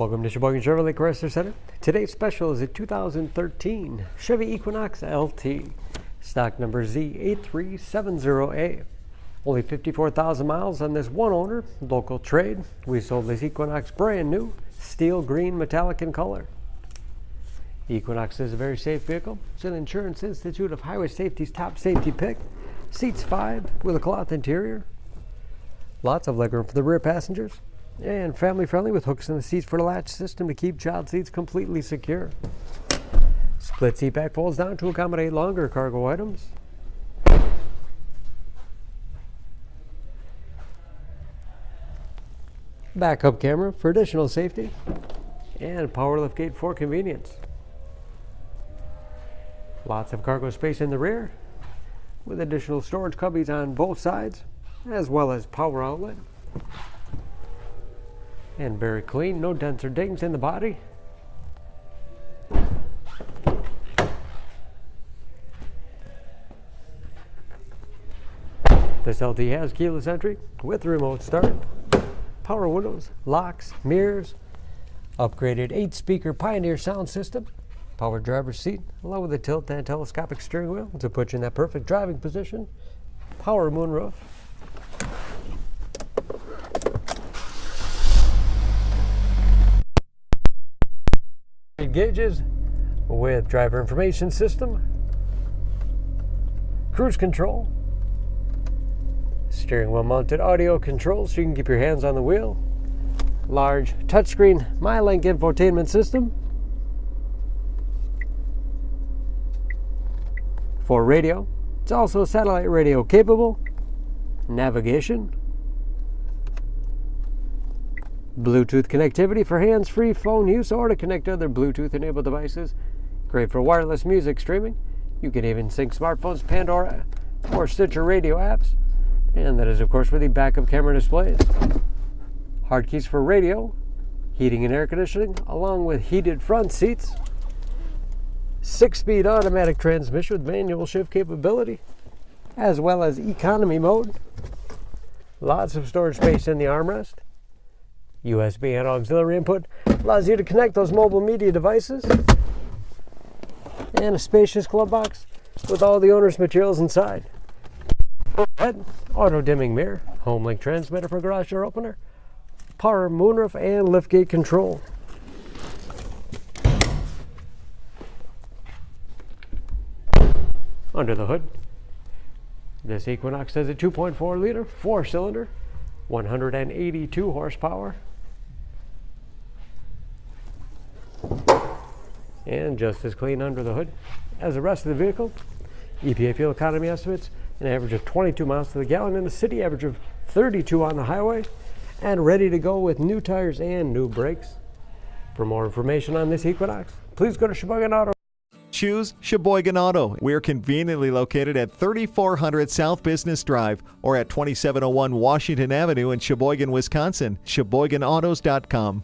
Welcome to Sheboygan Chevrolet Chrysler Center. Today's special is a 2013 Chevy Equinox LT, stock number Z8370A. Only 54,000 miles on this one owner, local trade. We sold this Equinox brand new, steel green metallic in color. The Equinox is a very safe vehicle. It's an Insurance Institute of Highway Safety's top safety pick. Seats 5 with a cloth interior. Lots of legroom for the rear passengers. And family friendly with hooks in the seats for the latch system to keep child seats completely secure. Split seat back folds down to accommodate longer cargo items. Backup camera for additional safety. And power liftgate for convenience. Lots of cargo space in the rear with additional storage cubbies on both sides, as well as power outlet. And very clean, no dents or dings in the body. This LT has keyless entry with remote start, power windows, locks, mirrors, upgraded 8-speaker Pioneer sound system, power driver's seat, along with a tilt and telescopic steering wheel to put you in that perfect driving position, power moonroof. Gauges with driver information system, cruise control, steering wheel mounted audio controls so you can keep your hands on the wheel, large touchscreen MyLink infotainment system, for radio. It's also satellite radio capable, navigation, Bluetooth connectivity for hands-free phone use or to connect to other Bluetooth-enabled devices. Great for wireless music streaming. You can even sync smartphones, Pandora, or Stitcher radio apps. And that is, of course, with the backup camera displays. Hard keys for radio, heating and air conditioning, along with heated front seats. 6-speed automatic transmission with manual shift capability, as well as economy mode. Lots of storage space in the armrest. USB and auxiliary input allows you to connect those mobile media devices. And a spacious glove box with all the owner's materials inside. Head, auto dimming mirror, home link transmitter for garage door opener, power moonroof and liftgate control. Under the hood, this Equinox has a 2.4 liter 4-cylinder, 182 horsepower. And just as clean under the hood as the rest of the vehicle. EPA fuel economy estimates an average of 22 miles to the gallon in the city, average of 32 on the highway, and ready to go with new tires and new brakes. For more information on this Equinox, please go to Sheboygan Auto. Choose Sheboygan Auto. We're conveniently located at 3400 South Business Drive or at 2701 Washington Avenue in Sheboygan, Wisconsin. SheboyganAutos.com.